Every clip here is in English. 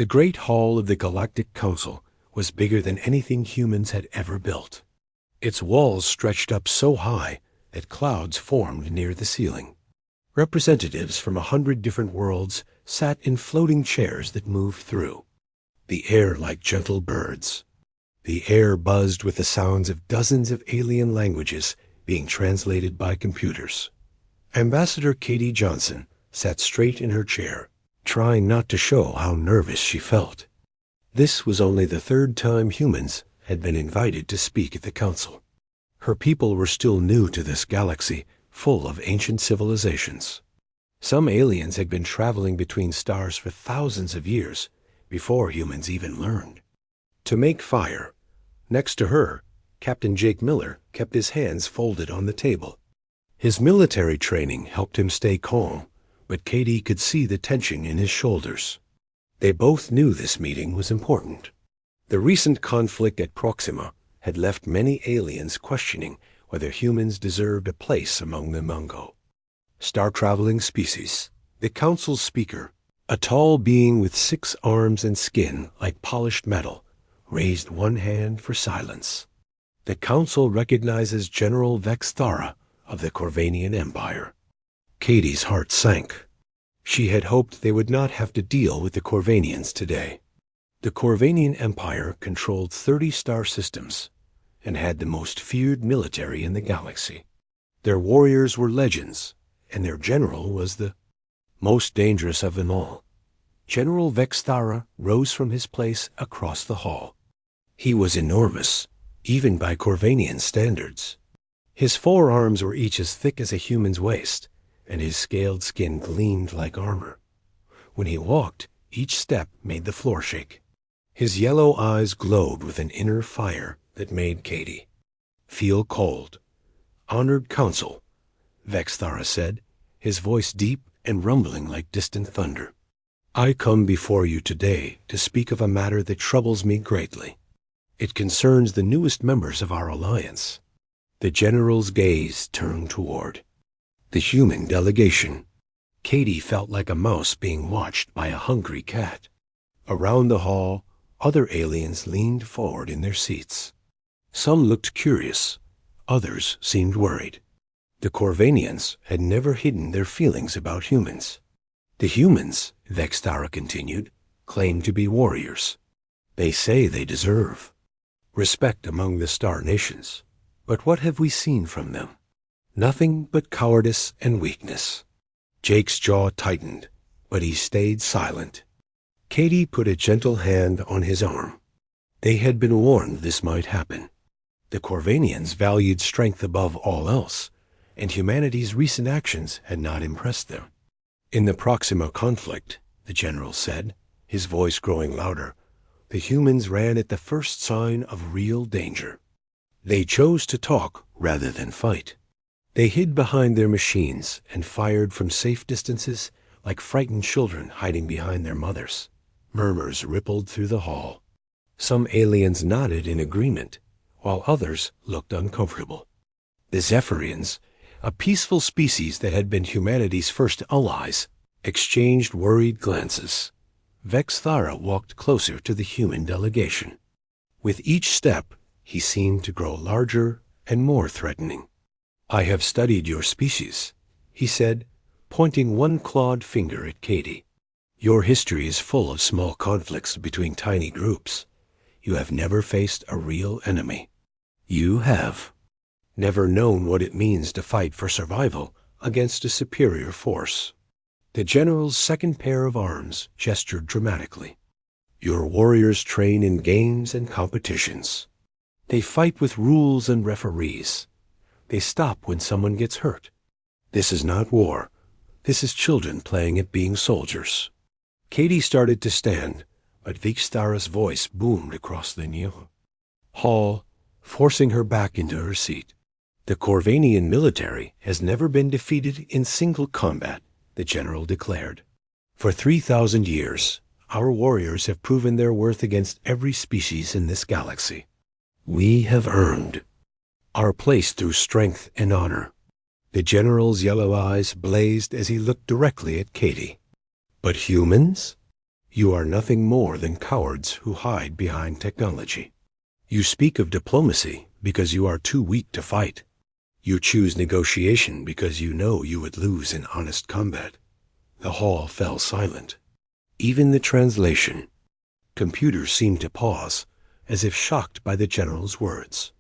The great hall of the Galactic Council was bigger than anything humans had ever built. Its walls stretched up so high that clouds formed near the ceiling. Representatives from 100 different worlds sat in floating chairs that moved through, the air like gentle birds. The air buzzed with the sounds of dozens of alien languages being translated by computers. Ambassador Katie Johnson sat straight in her chair, trying not to show how nervous she felt. This was only the third time humans had been invited to speak at the council. Her people were still new to this galaxy full of ancient civilizations. Some aliens had been traveling between stars for thousands of years before humans even learned. To make fire, next to her, Captain Jake Miller kept his hands folded on the table. His military training helped him stay calm, but Katie could see the tension in his shoulders. They both knew this meeting was important. The recent conflict at Proxima had left many aliens questioning whether humans deserved a place among the Mungo. Star-traveling species. The council's speaker, a tall being with 6 arms and skin like polished metal, raised one hand for silence. The council recognizes General Vex Thara of the Corvanian Empire. Katie's heart sank. She had hoped they would not have to deal with the Corvanians today. The Corvanian Empire controlled 30 star systems and had the most feared military in the galaxy. Their warriors were legends, and their general was the most dangerous of them all. General Vex Thara rose from his place across the hall. He was enormous, even by Corvanian standards. His 4 arms were each as thick as a human's waist, and his scaled skin gleamed like armor. When he walked, each step made the floor shake. His yellow eyes glowed with an inner fire that made Katie feel cold. "Honored Council," Vex Thara said, his voice deep and rumbling like distant thunder. "I come before you today to speak of a matter that troubles me greatly. It concerns the newest members of our alliance." The general's gaze turned toward the human delegation. Katie felt like a mouse being watched by a hungry cat. Around the hall, other aliens leaned forward in their seats. Some looked curious, others seemed worried. The Corvanians had never hidden their feelings about humans. The humans, Vex Thara continued, claim to be warriors. They say they deserve respect among the star nations. But what have we seen from them? Nothing but cowardice and weakness. Jake's jaw tightened, but he stayed silent. Katie put a gentle hand on his arm. They had been warned this might happen. The Corvanians valued strength above all else, and humanity's recent actions had not impressed them. In the Proxima conflict, the general said, his voice growing louder, the humans ran at the first sign of real danger. They chose to talk rather than fight. They hid behind their machines and fired from safe distances like frightened children hiding behind their mothers. Murmurs rippled through the hall. Some aliens nodded in agreement, while others looked uncomfortable. The Zephyrians, a peaceful species that had been humanity's first allies, exchanged worried glances. Vex Thara walked closer to the human delegation. With each step, he seemed to grow larger and more threatening. "I have studied your species," he said, pointing one clawed finger at Katie. "Your history is full of small conflicts between tiny groups. You have never faced a real enemy. You have never known what it means to fight for survival against a superior force." The general's second pair of arms gestured dramatically. "Your warriors train in games and competitions. They fight with rules and referees. They stop when someone gets hurt. This is not war. This is children playing at being soldiers." Katie started to stand, but Vex Thara's voice boomed across the new hall, forcing her back into her seat. "The Corvanian military has never been defeated in single combat," the general declared. "For 3,000 years, our warriors have proven their worth against every species in this galaxy. We have earned our place through strength and honor." The general's yellow eyes blazed as he looked directly at Katie. "But humans?" You are nothing more than cowards who hide behind technology. You speak of diplomacy because you are too weak to fight. You choose negotiation because you know you would lose in honest combat. The hall fell silent. Even the translation. Computers seemed to pause, as if shocked by the general's words.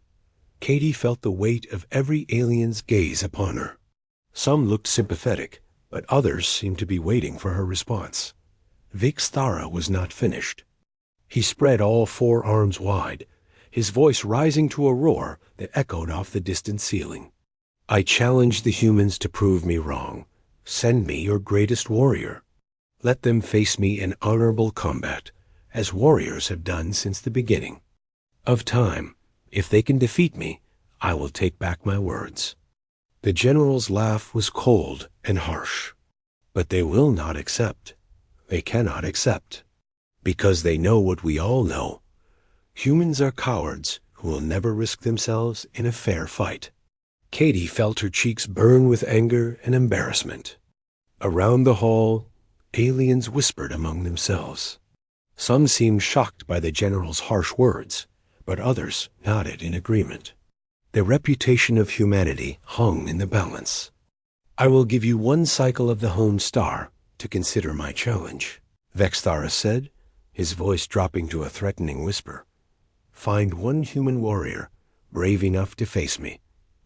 Katie felt the weight of every alien's gaze upon her. Some looked sympathetic, but others seemed to be waiting for her response. Vic's Thara was not finished. He spread all 4 arms wide, his voice rising to a roar that echoed off the distant ceiling. I challenge the humans to prove me wrong. Send me your greatest warrior. Let them face me in honorable combat, as warriors have done since the beginning of time. If they can defeat me, I will take back my words. The general's laugh was cold and harsh. But they will not accept. They cannot accept. Because they know what we all know. Humans are cowards who will never risk themselves in a fair fight. Katie felt her cheeks burn with anger and embarrassment. Around the hall, aliens whispered among themselves. Some seemed shocked by the general's harsh words, but others nodded in agreement. The reputation of humanity hung in the balance. I will give you 1 cycle of the home star to consider my challenge, Vexthara said, his voice dropping to a threatening whisper. Find 1 human warrior, brave enough to face me.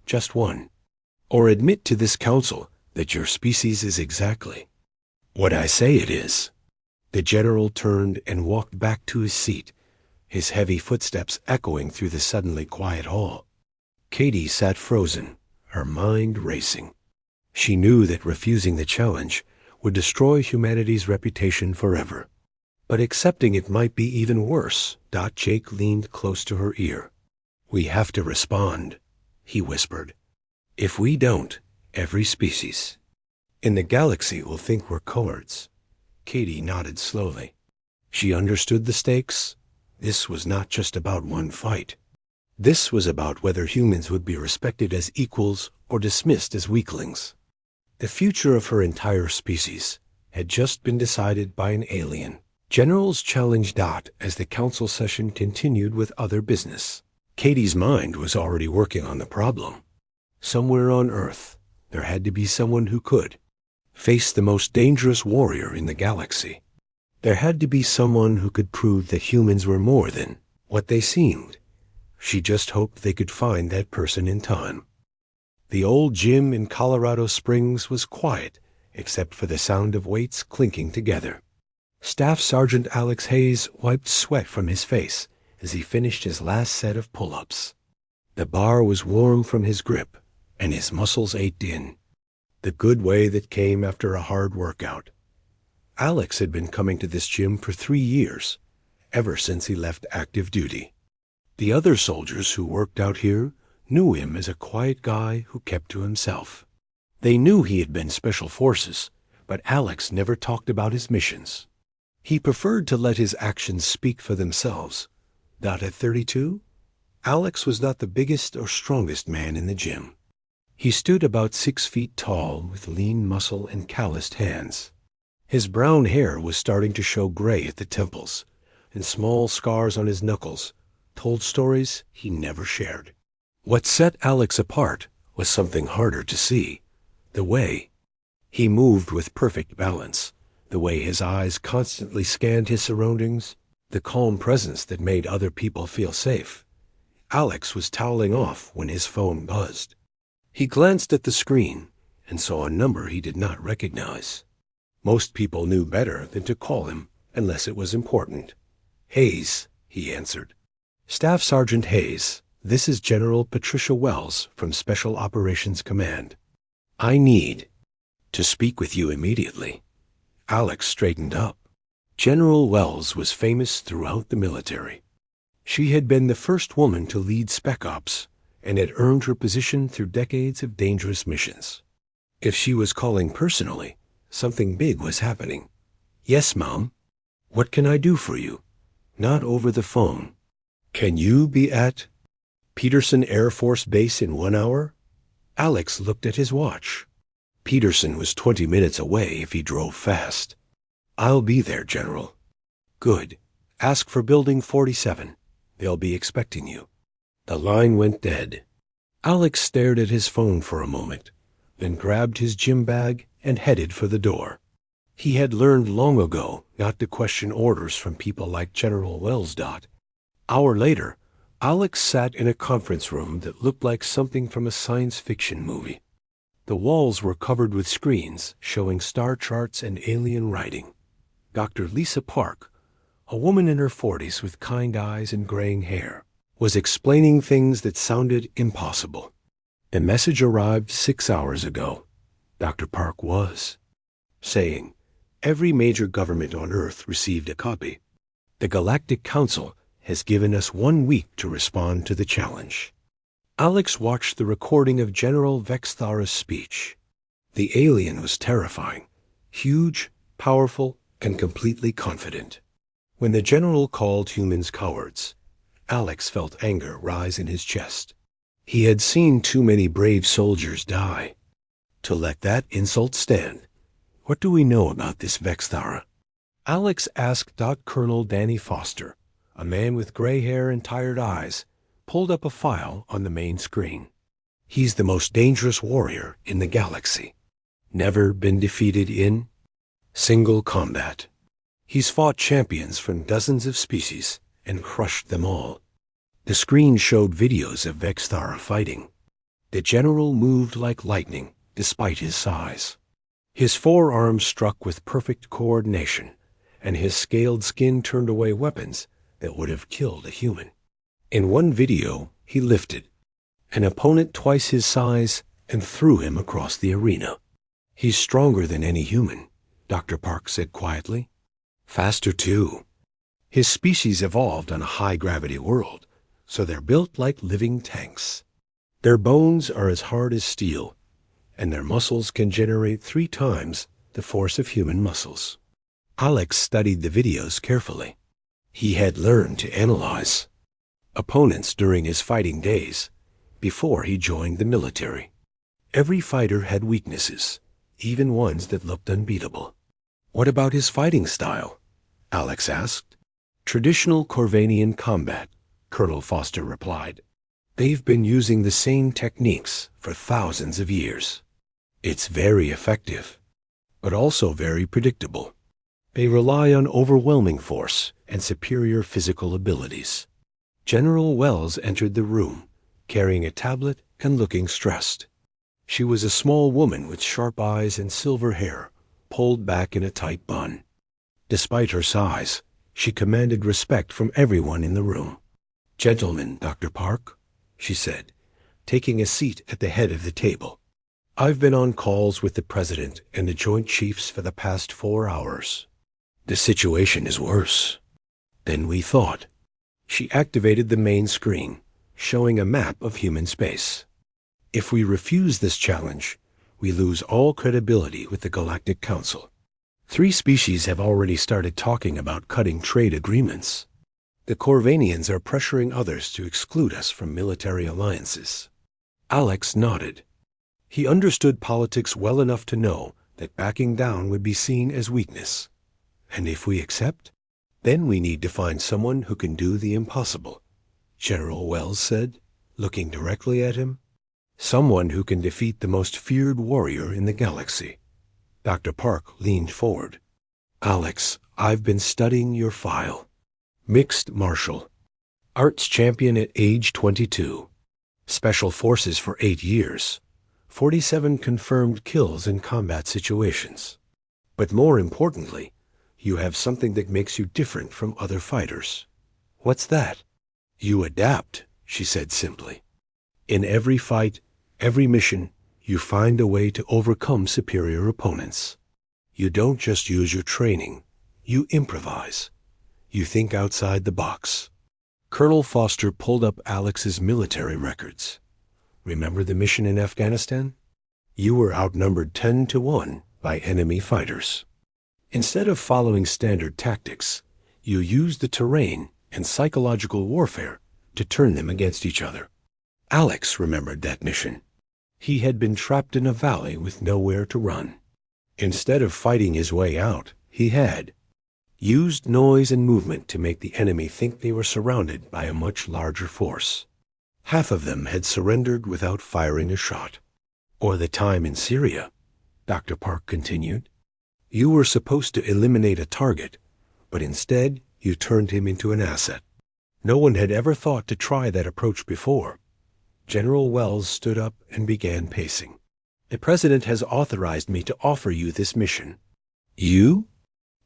Just 1. Or admit to this council that your species is exactly what I say it is. The general turned and walked back to his seat, his heavy footsteps echoing through the suddenly quiet hall. Katie sat frozen, her mind racing. She knew that refusing the challenge would destroy humanity's reputation forever. But accepting it might be even worse. Jake leaned close to her ear. We have to respond, he whispered. If we don't, every species in the galaxy will think we're cowards. Katie nodded slowly. She understood the stakes. This was not just about 1 fight. This was about whether humans would be respected as equals or dismissed as weaklings. The future of her entire species had just been decided by an alien. Generals challenged Dot as the council session continued with other business. Katie's mind was already working on the problem. Somewhere on Earth, there had to be someone who could face the most dangerous warrior in the galaxy. There had to be someone who could prove that humans were more than what they seemed. She just hoped they could find that person in time. The old gym in Colorado Springs was quiet, except for the sound of weights clinking together. Staff Sergeant Alex Hayes wiped sweat from his face as he finished his last set of pull-ups. The bar was warm from his grip, and his muscles ached in. The good way that came after a hard workout. Alex had been coming to this gym for 3 years, ever since he left active duty. The other soldiers who worked out here knew him as a quiet guy who kept to himself. They knew he had been Special Forces, but Alex never talked about his missions. He preferred to let his actions speak for themselves. At 32, Alex was not the biggest or strongest man in the gym. He stood about 6 feet tall with lean muscle and calloused hands. His brown hair was starting to show gray at the temples, and small scars on his knuckles told stories he never shared. What set Alex apart was something harder to see. The way he moved with perfect balance, the way his eyes constantly scanned his surroundings, the calm presence that made other people feel safe. Alex was toweling off when his phone buzzed. He glanced at the screen and saw a number he did not recognize. Most people knew better than to call him unless it was important. Hayes, he answered. Staff Sergeant Hayes, this is General Patricia Wells from Special Operations Command. I need to speak with you immediately. Alex straightened up. General Wells was famous throughout the military. She had been the first woman to lead Spec Ops and had earned her position through decades of dangerous missions. If she was calling personally, something big was happening. Yes, Mom. What can I do for you? Not over the phone. Can you be at Peterson Air Force Base in 1 hour? Alex looked at his watch. Peterson was 20 minutes away if he drove fast. I'll be there, General. Good. Ask for Building 47. They'll be expecting you." The line went dead. Alex stared at his phone for a moment, then grabbed his gym bag and headed for the door. He had learned long ago not to question orders from people like General Wells. Hour later, Alex sat in a conference room that looked like something from a science fiction movie. The walls were covered with screens showing star charts and alien writing. Dr. Lisa Park, a woman in her 40s with kind eyes and graying hair, was explaining things that sounded impossible. The message arrived 6 hours ago. Dr. Park was saying, "Every major government on Earth received a copy. The Galactic Council has given us 1 week to respond to the challenge." Alex watched the recording of General Vexthara's speech. The alien was terrifying, huge, powerful, and completely confident. When the general called humans cowards, Alex felt anger rise in his chest. He had seen too many brave soldiers die. To let that insult stand. "What do we know about this Vexthara?" Alex asked. Colonel Danny Foster, a man with gray hair and tired eyes, pulled up a file on the main screen. "He's the most dangerous warrior in the galaxy. Never been defeated in single combat. He's fought champions from dozens of species and crushed them all." The screen showed videos of Vexthara fighting. The general moved like lightning despite his size. His forearms struck with perfect coordination, and his scaled skin turned away weapons that would have killed a human. In one video, he lifted an opponent twice his size and threw him across the arena. "He's stronger than any human," Dr. Park said quietly. "Faster, too. His species evolved on a high-gravity world, so they're built like living tanks. Their bones are as hard as steel, and their muscles can generate 3 times the force of human muscles." Alex studied the videos carefully. He had learned to analyze opponents during his fighting days, before he joined the military. Every fighter had weaknesses, even ones that looked unbeatable. "What about his fighting style?" Alex asked. "Traditional Corvanian combat," Colonel Foster replied. "They've been using the same techniques for thousands of years. It's very effective, but also very predictable. They rely on overwhelming force and superior physical abilities." General Wells entered the room, carrying a tablet and looking stressed. She was a small woman with sharp eyes and silver hair, pulled back in a tight bun. Despite her size, she commanded respect from everyone in the room. "Gentlemen, Dr. Park," she said, taking a seat at the head of the table. "I've been on calls with the President and the Joint Chiefs for the past 4 hours. The situation is worse than we thought." She activated the main screen, showing a map of human space. "If we refuse this challenge, we lose all credibility with the Galactic Council. 3 species have already started talking about cutting trade agreements. The Corvanians are pressuring others to exclude us from military alliances." Alex nodded. He understood politics well enough to know that backing down would be seen as weakness. "And if we accept, then we need to find someone who can do the impossible," General Wells said, looking directly at him. "Someone who can defeat the most feared warrior in the galaxy." Dr. Park leaned forward. "Alex, I've been studying your file. Mixed martial. Arts champion at age 22. Special forces for 8 years. 47 confirmed kills in combat situations. But more importantly, you have something that makes you different from other fighters." "What's that?" "You adapt," she said simply. "In every fight, every mission, you find a way to overcome superior opponents. You don't just use your training, you improvise. You think outside the box." Colonel Foster pulled up Alex's military records. "Remember the mission in Afghanistan? You were outnumbered 10 to 1 by enemy fighters. Instead of following standard tactics, you used the terrain and psychological warfare to turn them against each other." Alex remembered that mission. He had been trapped in a valley with nowhere to run. Instead of fighting his way out, he had used noise and movement to make the enemy think they were surrounded by a much larger force. Half of them had surrendered without firing a shot. Or the time in Syria, Dr. Park continued. You were supposed to eliminate a target, but instead you turned him into an asset. No one had ever thought to try that approach before. General Wells stood up and began pacing. The President has authorized me to offer you this mission. You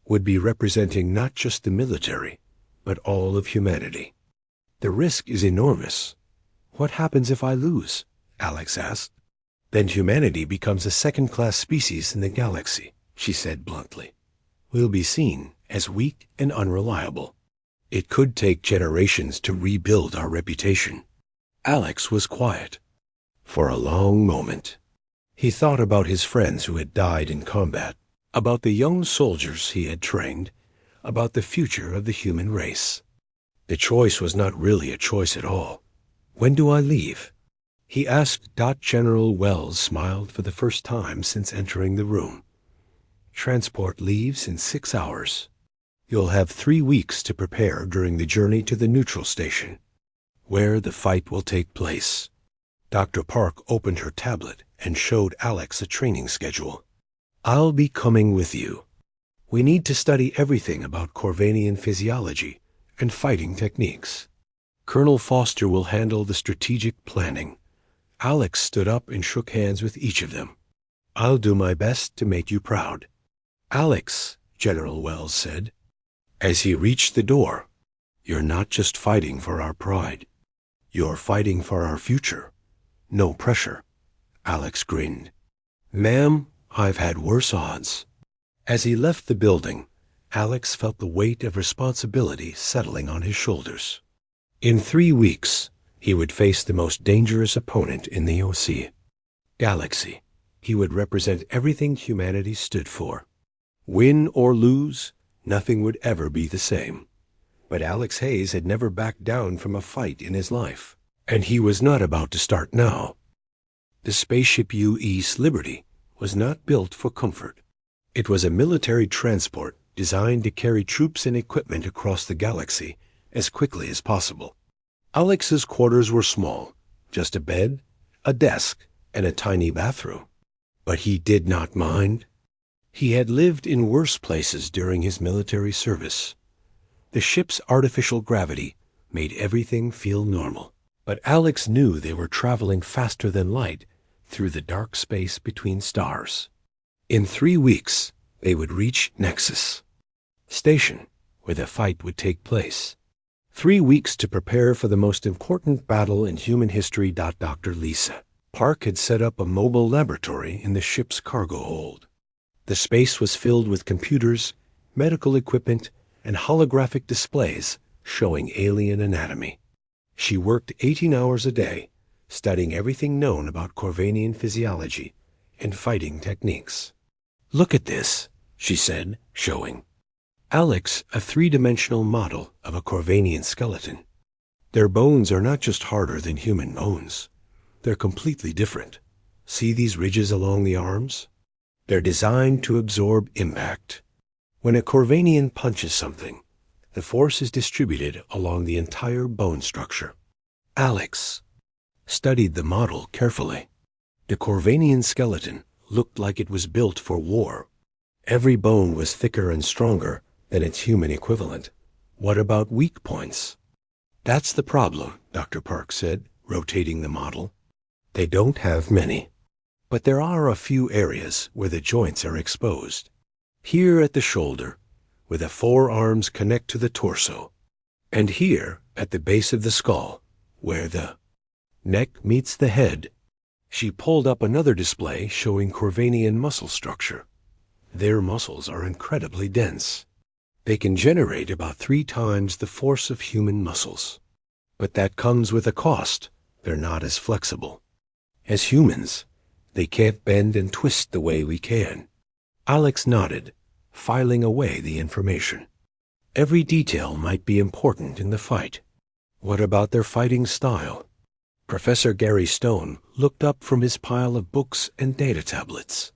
would be representing not just the military, but all of humanity. The risk is enormous. What happens if I lose? Alex asked. Then humanity becomes a second-class species in the galaxy, she said bluntly. We'll be seen as weak and unreliable. It could take generations to rebuild our reputation. Alex was quiet for a long moment. He thought about his friends who had died in combat, about the young soldiers he had trained, about the future of the human race. The choice was not really a choice at all. When do I leave? He asked. General Wells smiled for the first time since entering the room. Transport leaves in 6 hours. You'll have 3 weeks to prepare during the journey to the neutral station, where the fight will take place. Dr. Park opened her tablet and showed Alex a training schedule. I'll be coming with you. We need to study everything about Corvanian physiology and fighting techniques. Colonel Foster will handle the strategic planning. Alex stood up and shook hands with each of them. I'll do my best to make you proud. Alex, General Wells said, as he reached the door, you're not just fighting for our pride. You're fighting for our future. No pressure. Alex grinned. Ma'am, I've had worse odds. As he left the building, Alex felt the weight of responsibility settling on his shoulders. In 3 weeks, he would face the most dangerous opponent in the OC. Galaxy. He would represent everything humanity stood for. Win or lose, nothing would ever be the same. But Alex Hayes had never backed down from a fight in his life, and he was not about to start now. The spaceship U.S. Liberty was not built for comfort. It was a military transport designed to carry troops and equipment across the galaxy as quickly as possible. Alex's quarters were small, just a bed, a desk, and a tiny bathroom. But he did not mind. He had lived in worse places during his military service. The ship's artificial gravity made everything feel normal. But Alex knew they were traveling faster than light through the dark space between stars. In 3 weeks, they would reach Nexus Station, where the fight would take place. 3 weeks to prepare for the most important battle in human history. Dr. Lisa Park had set up a mobile laboratory in the ship's cargo hold. The space was filled with computers, medical equipment, and holographic displays showing alien anatomy. She worked 18 hours a day, studying everything known about Corvanian physiology and fighting techniques. Look at this, she said, showing Alex a 3-dimensional model of a Corvanian skeleton. Their bones are not just harder than human bones. They're completely different. See these ridges along the arms? They're designed to absorb impact. When a Corvanian punches something, the force is distributed along the entire bone structure. Alex studied the model carefully. The Corvanian skeleton looked like it was built for war. Every bone was thicker and stronger than its human equivalent. What about weak points? That's the problem, Dr. Park said, rotating the model. They don't have many. But there are a few areas where the joints are exposed. Here at the shoulder, where the forearms connect to the torso, and here at the base of the skull, where the neck meets the head. She pulled up another display showing Corvanian muscle structure. Their muscles are incredibly dense. They can generate about 3 times the force of human muscles. But that comes with a cost. They're not as flexible. As humans, they can't bend and twist the way we can. Alex nodded, filing away the information. Every detail might be important in the fight. What about their fighting style? Professor Gary Stone looked up from his pile of books and data tablets.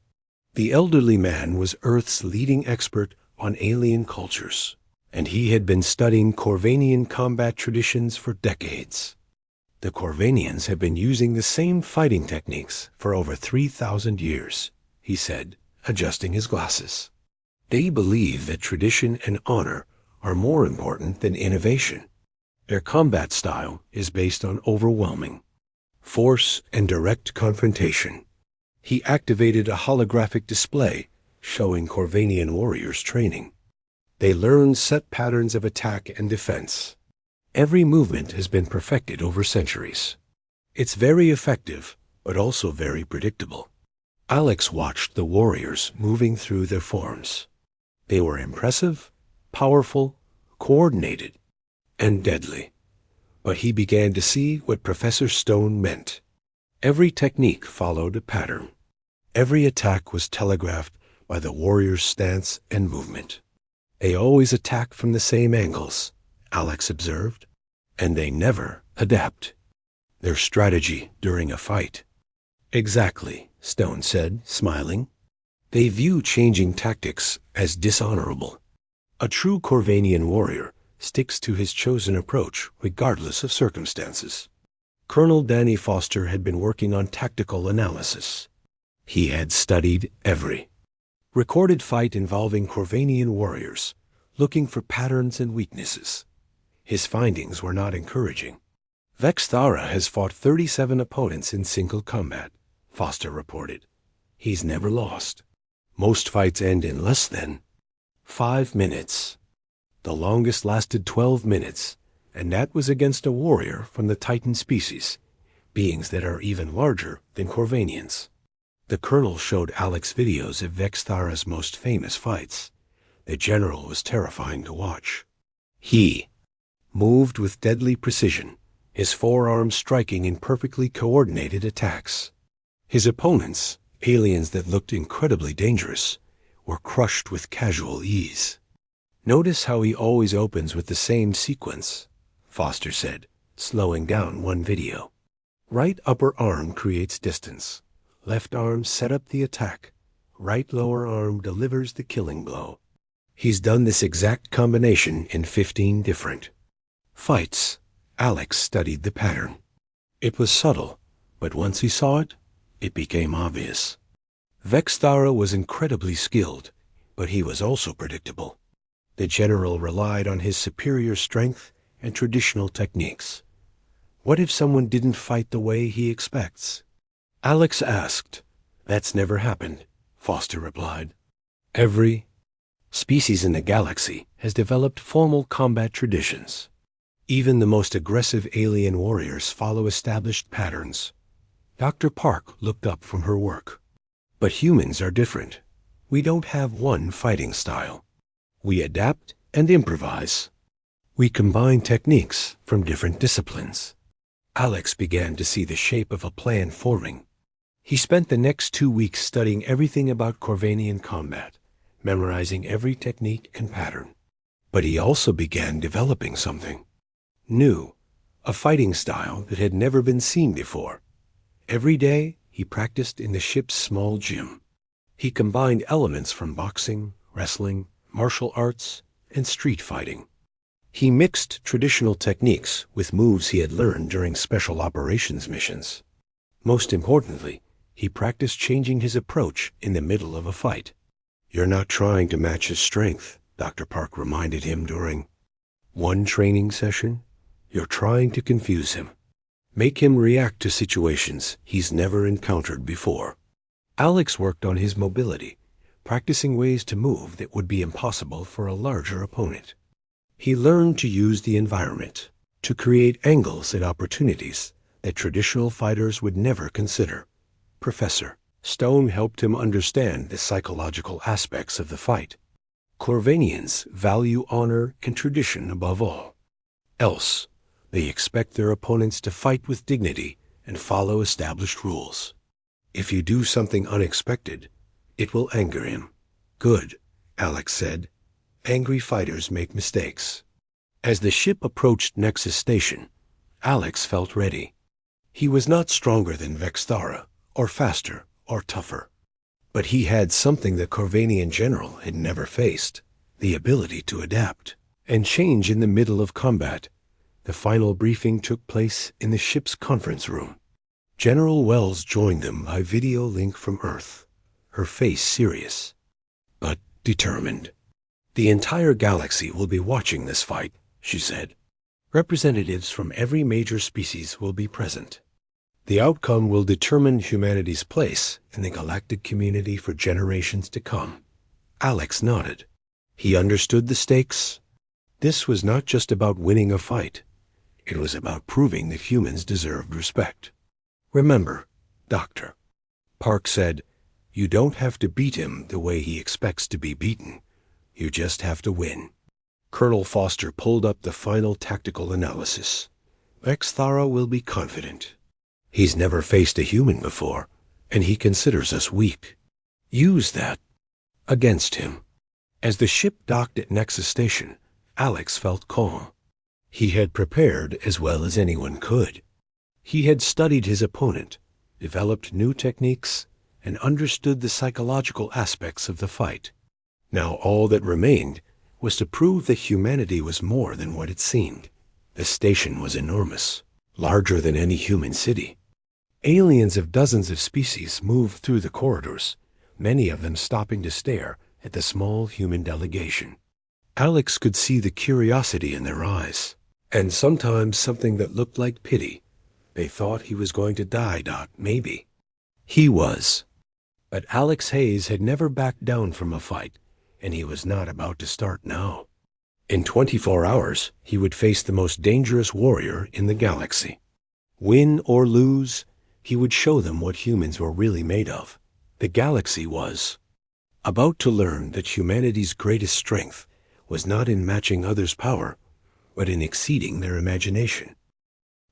The elderly man was Earth's leading expert on alien cultures, and he had been studying Corvanian combat traditions for decades. The Corvanians had been using the same fighting techniques for over 3,000 years, he said, adjusting his glasses. They believe that tradition and honor are more important than innovation. Their combat style is based on overwhelming force and direct confrontation. He activated a holographic display showing Corvanian warriors training. They learn set patterns of attack and defense. Every movement has been perfected over centuries. It's very effective, but also very predictable. Alex watched the warriors moving through their forms. They were impressive, powerful, coordinated, and deadly. But he began to see what Professor Stone meant. Every technique followed a pattern. Every attack was telegraphed by the warrior's stance and movement. They always attack from the same angles, Alex observed, and they never adapt. Their strategy during a fight. Exactly, Stone said, smiling. They view changing tactics as dishonorable. A true Corvanian warrior sticks to his chosen approach regardless of circumstances. Colonel Danny Foster had been working on tactical analysis. He had studied every recorded fight involving Corvanian warriors, looking for patterns and weaknesses. His findings were not encouraging. Vexthara has fought 37 opponents in single combat, Foster reported. He's never lost. Most fights end in less than 5 minutes. The longest lasted 12 minutes, and that was against a warrior from the Titan species, beings that are even larger than Corvanians. The colonel showed Alex videos of Vexthara's most famous fights. The general was terrifying to watch. He moved with deadly precision, his forearms striking in perfectly coordinated attacks. His opponents, aliens that looked incredibly dangerous, were crushed with casual ease. Notice how he always opens with the same sequence, Foster said, slowing down one video. Right upper arm creates distance. Left arm set up the attack. Right lower arm delivers the killing blow. He's done this exact combination in 15 different fights. Alex studied the pattern. It was subtle, but once he saw it, it became obvious. Vexthara was incredibly skilled, but he was also predictable. The general relied on his superior strength and traditional techniques. What if someone didn't fight the way he expects? Alex asked. That's never happened, Foster replied. Every species in the galaxy has developed formal combat traditions. Even the most aggressive alien warriors follow established patterns. Dr. Park looked up from her work. But humans are different. We don't have one fighting style. We adapt and improvise. We combine techniques from different disciplines. Alex began to see the shape of a plan forming. He spent the next 2 weeks studying everything about Corvanian combat, memorizing every technique and pattern. But he also began developing something new, a fighting style that had never been seen before. Every day, he practiced in the ship's small gym. He combined elements from boxing, wrestling, martial arts, and street fighting. He mixed traditional techniques with moves he had learned during special operations missions. Most importantly, he practiced changing his approach in the middle of a fight. You're not trying to match his strength, Dr. Park reminded him during one training session. You're trying to confuse him. Make him react to situations he's never encountered before. Alex worked on his mobility, practicing ways to move that would be impossible for a larger opponent. He learned to use the environment, to create angles and opportunities that traditional fighters would never consider. Professor Stone helped him understand the psychological aspects of the fight. Corvanians value honor and tradition above all. Else, they expect their opponents to fight with dignity and follow established rules. If you do something unexpected, it will anger him. Good, Alex said. Angry fighters make mistakes. As the ship approached Nexus Station, Alex felt ready. He was not stronger than Vexthara, or faster, or tougher. But he had something the Corvanian general had never faced, the ability to adapt and change in the middle of combat. The final briefing took place in the ship's conference room. General Wells joined them by video link from Earth, her face serious, but determined. "The entire galaxy will be watching this fight," she said. "Representatives from every major species will be present. The outcome will determine humanity's place in the galactic community for generations to come." Alex nodded. He understood the stakes. This was not just about winning a fight. It was about proving that humans deserved respect. "Remember, Doctor," Park said, "you don't have to beat him the way he expects to be beaten. You just have to win." Colonel Foster pulled up the final tactical analysis. "Vexthara will be confident. He's never faced a human before, and he considers us weak. Use that against him." As the ship docked at Nexus Station, Alex felt calm. He had prepared as well as anyone could. He had studied his opponent, developed new techniques, and understood the psychological aspects of the fight. Now all that remained was to prove that humanity was more than what it seemed. The station was enormous, larger than any human city. Aliens of dozens of species moved through the corridors, many of them stopping to stare at the small human delegation. Alex could see the curiosity in their eyes, and sometimes something that looked like pity. They thought he was going to die, maybe. He was. But Alex Hayes had never backed down from a fight, and he was not about to start now. In 24 hours, he would face the most dangerous warrior in the galaxy. Win or lose, he would show them what humans were really made of. The galaxy was about to learn that humanity's greatest strength was not in matching others' power, but in exceeding their imagination.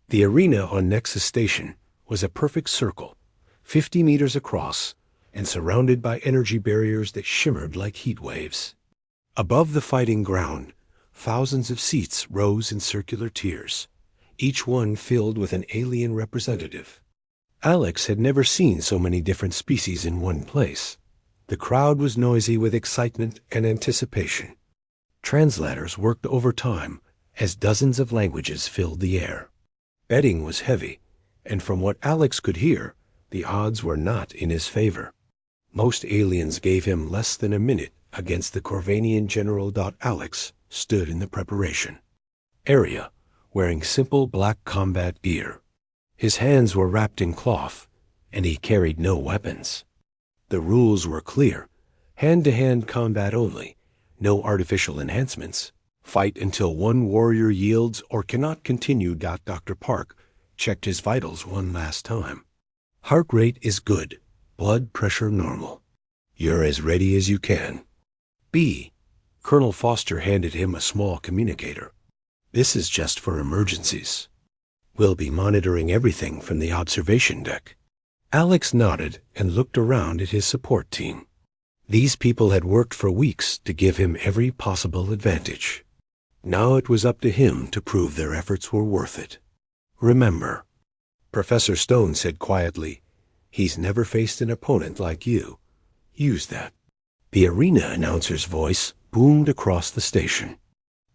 The arena on Nexus Station was a perfect circle, 50 meters across, and surrounded by energy barriers that shimmered like heat waves. Above the fighting ground, thousands of seats rose in circular tiers, each one filled with an alien representative. Alex had never seen so many different species in one place. The crowd was noisy with excitement and anticipation. Translators worked overtime as dozens of languages filled the air. Betting was heavy, and from what Alex could hear, the odds were not in his favor. Most aliens gave him less than a minute against the Corvanian General. Alex stood in the preparation area, wearing simple black combat gear. His hands were wrapped in cloth, and he carried no weapons. The rules were clear: hand-to-hand combat only, no artificial enhancements. Fight until one warrior yields or cannot continue. Dr. Park checked his vitals one last time. Heart rate is good, blood pressure normal. You're as ready as you can. B. Colonel Foster handed him a small communicator. This is just for emergencies. We'll be monitoring everything from the observation deck. Alex nodded and looked around at his support team. These people had worked for weeks to give him every possible advantage. Now it was up to him to prove their efforts were worth it. "Remember," Professor Stone said quietly, "he's never faced an opponent like you. Use that." The arena announcer's voice boomed across the station.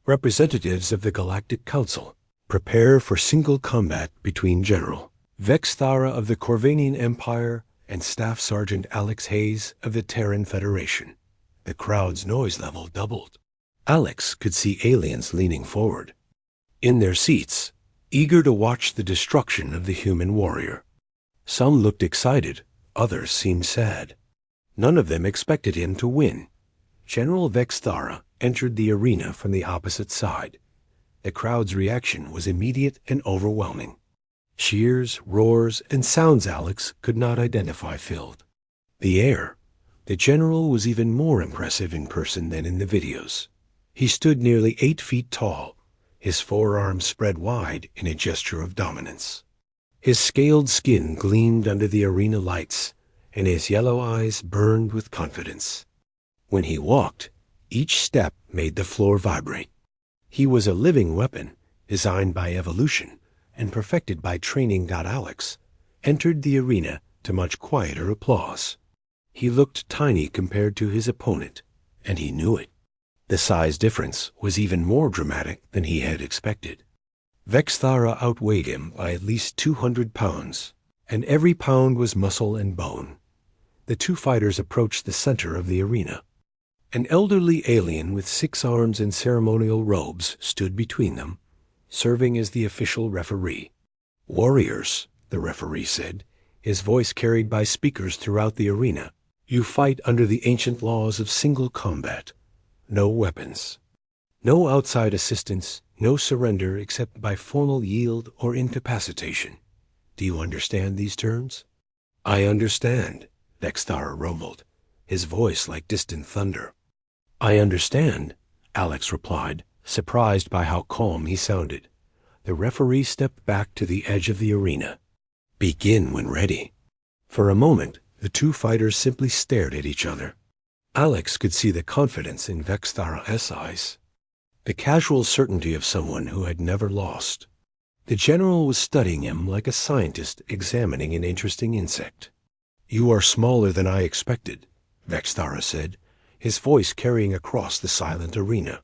"Representatives of the Galactic Council, prepare for single combat between General Vexthara of the Corvanian Empire and Staff Sergeant Alex Hayes of the Terran Federation." The crowd's noise level doubled. Alex could see aliens leaning forward, in their seats, eager to watch the destruction of the human warrior. Some looked excited, others seemed sad. None of them expected him to win. General Vexthara entered the arena from the opposite side. The crowd's reaction was immediate and overwhelming. Cheers, roars, and sounds Alex could not identify filled the air. The general was even more impressive in person than in the videos. He stood nearly 8 feet tall, his forearms spread wide in a gesture of dominance. His scaled skin gleamed under the arena lights, and his yellow eyes burned with confidence. When he walked, each step made the floor vibrate. He was a living weapon, designed by evolution and perfected by training. Alex entered the arena to much quieter applause. He looked tiny compared to his opponent, and he knew it. The size difference was even more dramatic than he had expected. Vexthara outweighed him by at least 200 pounds, and every pound was muscle and bone. The two fighters approached the center of the arena. An elderly alien with 6 arms and ceremonial robes stood between them, serving as the official referee. "Warriors," the referee said, his voice carried by speakers throughout the arena, "you fight under the ancient laws of single combat. No weapons. No outside assistance, no surrender except by formal yield or incapacitation. Do you understand these terms?" "I understand," Vexthara rumbled, his voice like distant thunder. "I understand," Alex replied, surprised by how calm he sounded. The referee stepped back to the edge of the arena. "Begin when ready." For a moment, the two fighters simply stared at each other. Alex could see the confidence in Vexthara's eyes, the casual certainty of someone who had never lost. The general was studying him like a scientist examining an interesting insect. "You are smaller than I expected," Vexthara said, his voice carrying across the silent arena.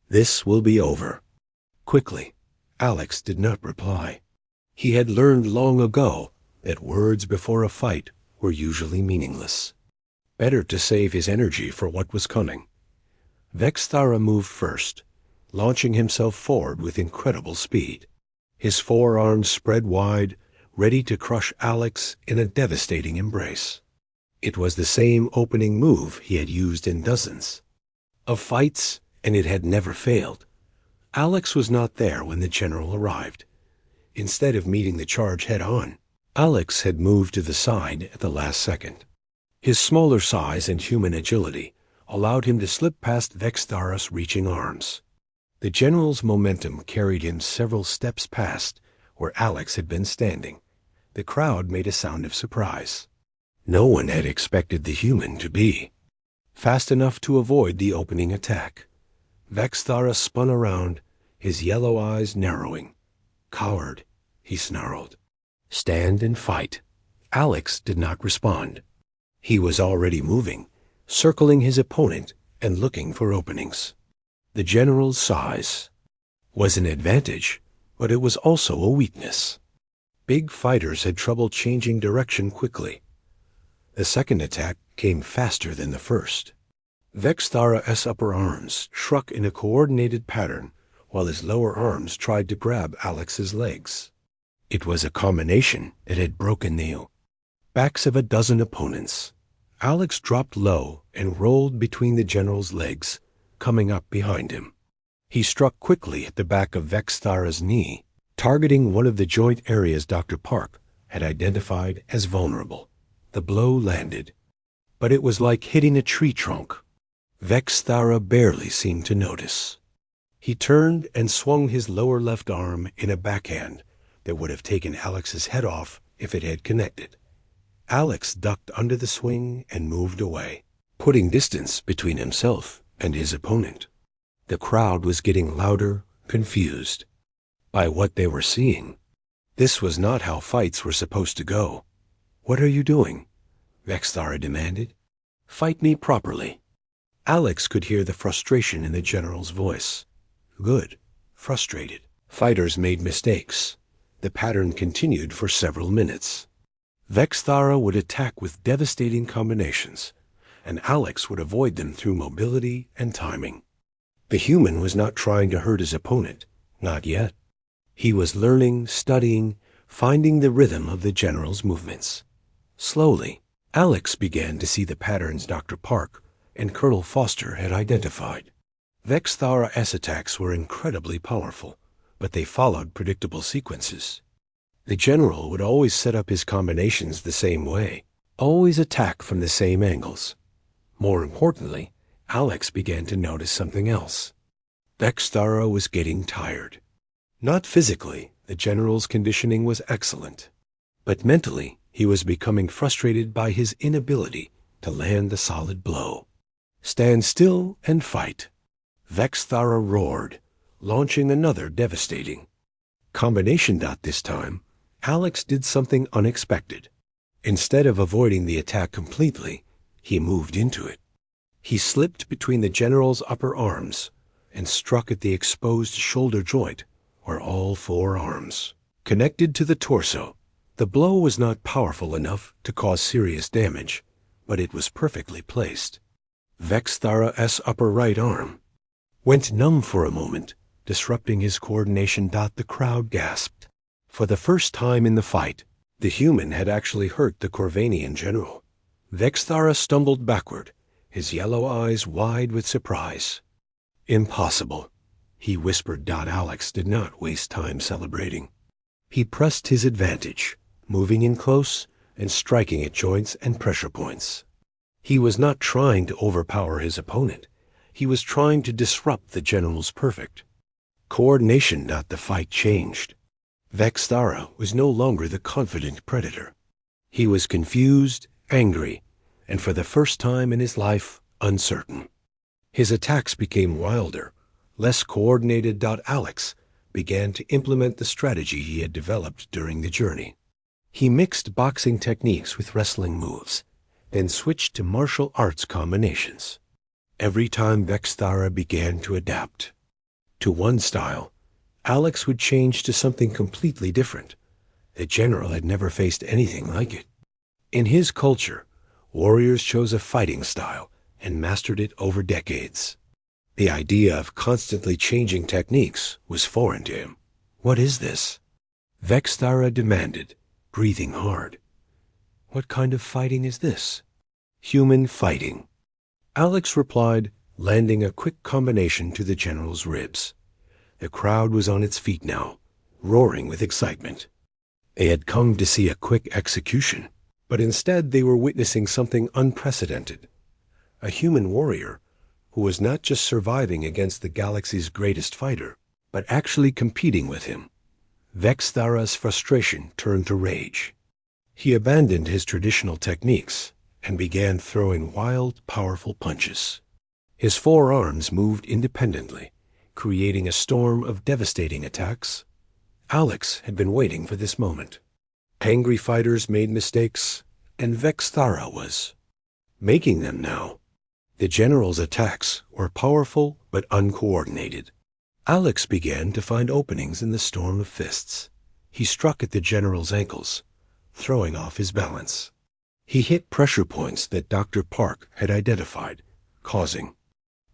"This will be over." Quickly, Alex did not reply. He had learned long ago that words before a fight were usually meaningless. Better to save his energy for what was coming. Vexthara moved first, launching himself forward with incredible speed. His forearms spread wide, ready to crush Alex in a devastating embrace. It was the same opening move he had used in dozens of fights, and it had never failed. Alex was not there when the general arrived. Instead of meeting the charge head-on, Alex had moved to the side at the last second. His smaller size and human agility allowed him to slip past Vexthara's reaching arms. The general's momentum carried him several steps past where Alex had been standing. The crowd made a sound of surprise. No one had expected the human to be fast enough to avoid the opening attack. Vexthara spun around, his yellow eyes narrowing. "Coward," he snarled. "Stand and fight." Alex did not respond. He was already moving, circling his opponent and looking for openings. The general's size was an advantage, but it was also a weakness. Big fighters had trouble changing direction quickly. The second attack came faster than the first. Vexthara's upper arms struck in a coordinated pattern, while his lower arms tried to grab Alex's legs. It was a combination that had broken the backs of a dozen opponents. Alex dropped low and rolled between the general's legs, coming up behind him. He struck quickly at the back of Vexthara's knee, targeting one of the joint areas Dr. Park had identified as vulnerable. The blow landed, but it was like hitting a tree trunk. Vexthara barely seemed to notice. He turned and swung his lower left arm in a backhand that would have taken Alex's head off if it had connected. Alex ducked under the swing and moved away, putting distance between himself and his opponent. The crowd was getting louder, confused by what they were seeing. This was not how fights were supposed to go. "What are you doing?" Vexthara demanded. "Fight me properly." Alex could hear the frustration in the general's voice. Good. Frustrated. Fighters made mistakes. The pattern continued for several minutes. Vexthara would attack with devastating combinations, and Alex would avoid them through mobility and timing. The human was not trying to hurt his opponent, not yet. He was learning, studying, finding the rhythm of the general's movements. Slowly, Alex began to see the patterns Dr. Park and Colonel Foster had identified. Vexthara's attacks were incredibly powerful, but they followed predictable sequences. The general would always set up his combinations the same way, always attack from the same angles. More importantly, Alex began to notice something else. Vexthara was getting tired. Not physically, the general's conditioning was excellent, but mentally he was becoming frustrated by his inability to land the solid blow. "Stand still and fight." Vexthara roared, launching another devastating combination. This time, Alex did something unexpected. Instead of avoiding the attack completely, he moved into it. He slipped between the general's upper arms and struck at the exposed shoulder joint, where all four arms connected to the torso. The blow was not powerful enough to cause serious damage, but it was perfectly placed. Vexthara's upper right arm went numb for a moment, disrupting his coordination. The crowd gasped. For the first time in the fight, the human had actually hurt the Corvanian general. Vexthara stumbled backward, his yellow eyes wide with surprise. Impossible, he whispered. Alex did not waste time celebrating. He pressed his advantage, moving in close and striking at joints and pressure points. He was not trying to overpower his opponent. He was trying to disrupt the general's perfect coordination. The fight changed. Vexthara was no longer the confident predator. He was confused, angry, and for the first time in his life, uncertain. His attacks became wilder, less coordinated. Alex began to implement the strategy he had developed during the journey. He mixed boxing techniques with wrestling moves, then switched to martial arts combinations. Every time Vexthara began to adapt to one style, Alex would change to something completely different. The general had never faced anything like it. In his culture, warriors chose a fighting style and mastered it over decades. The idea of constantly changing techniques was foreign to him. "What is this?" Vexthara demanded, breathing hard. "What kind of fighting is this?" "Human fighting," Alex replied, landing a quick combination to the general's ribs. The crowd was on its feet now, roaring with excitement. They had come to see a quick execution, but instead they were witnessing something unprecedented. A human warrior who was not just surviving against the galaxy's greatest fighter, but actually competing with him. Vexthara's frustration turned to rage. He abandoned his traditional techniques and began throwing wild, powerful punches. His four arms moved independently, creating a storm of devastating attacks. Alex had been waiting for this moment. Angry fighters made mistakes, and Vexthara was making them now. The general's attacks were powerful but uncoordinated. Alex began to find openings in the storm of fists. He struck at the general's ankles, throwing off his balance. He hit pressure points that Dr. Park had identified, causing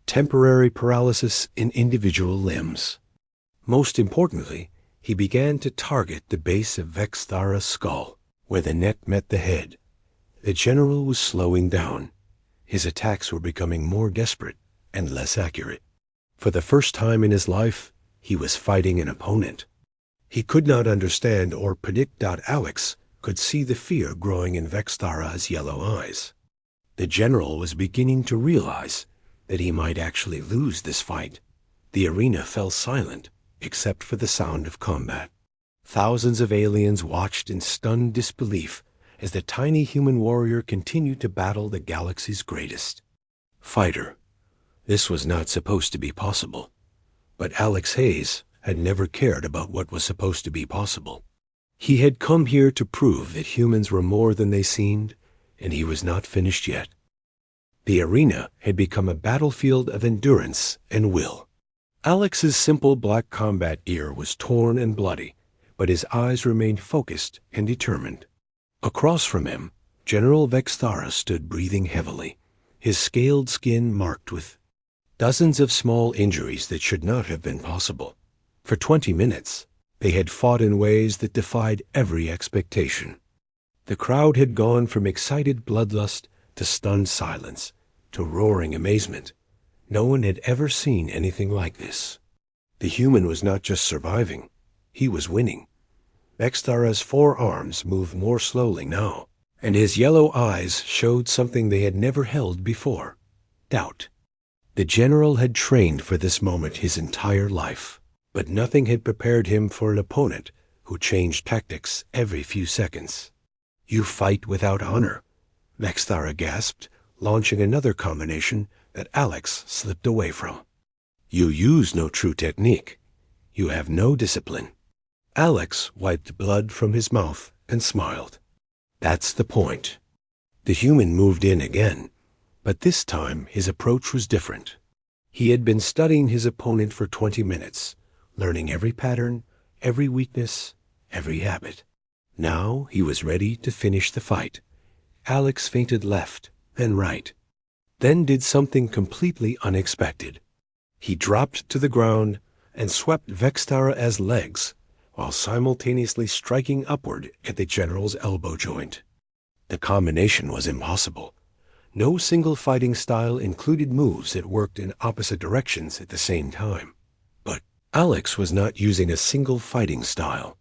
temporary paralysis in individual limbs. Most importantly, he began to target the base of Vexthara's skull, where the neck met the head. The general was slowing down. His attacks were becoming more desperate and less accurate. For the first time in his life, he was fighting an opponent he could not understand or predict. Alex could see the fear growing in Vexthara's yellow eyes. The general was beginning to realize that he might actually lose this fight. The arena fell silent, except for the sound of combat. Thousands of aliens watched in stunned disbelief as the tiny human warrior continued to battle the galaxy's greatest fighter. This was not supposed to be possible. But Alex Hayes had never cared about what was supposed to be possible. He had come here to prove that humans were more than they seemed, and he was not finished yet. The arena had become a battlefield of endurance and will. Alex's simple black combat gear was torn and bloody, but his eyes remained focused and determined. Across from him, General Vexthara stood breathing heavily, his scaled skin marked with dozens of small injuries that should not have been possible. For 20 minutes, they had fought in ways that defied every expectation. The crowd had gone from excited bloodlust to stunned silence, to roaring amazement. No one had ever seen anything like this. The human was not just surviving, he was winning. Vexthara's four arms moved more slowly now, and his yellow eyes showed something they had never held before: doubt. The general had trained for this moment his entire life, but nothing had prepared him for an opponent who changed tactics every few seconds. "You fight without honor," Vexthara gasped, launching another combination that Alex slipped away from. "You use no true technique. You have no discipline." Alex wiped blood from his mouth and smiled. "That's the point." The human moved in again, But this time his approach was different. He had been studying his opponent for 20 minutes, learning every pattern, every weakness, every habit. Now he was ready to finish the fight. Alex feinted left, then right, then did something completely unexpected. He dropped to the ground and swept Vextara's legs, while simultaneously striking upward at the general's elbow joint. The combination was impossible. No single fighting style included moves that worked in opposite directions at the same time. But Alex was not using a single fighting style.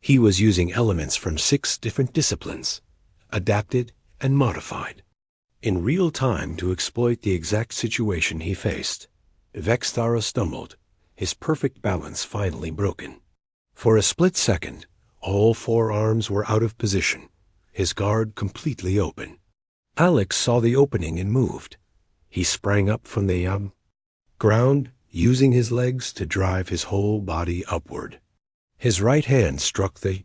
He was using elements from 6 different disciplines, adapted and modified, in real time to exploit the exact situation he faced. Vextara stumbled, his perfect balance finally broken. For a split second, all 4 arms were out of position, his guard completely open. Alex saw the opening and moved. He sprang up from the ground, using his legs to drive his whole body upward. His right hand struck the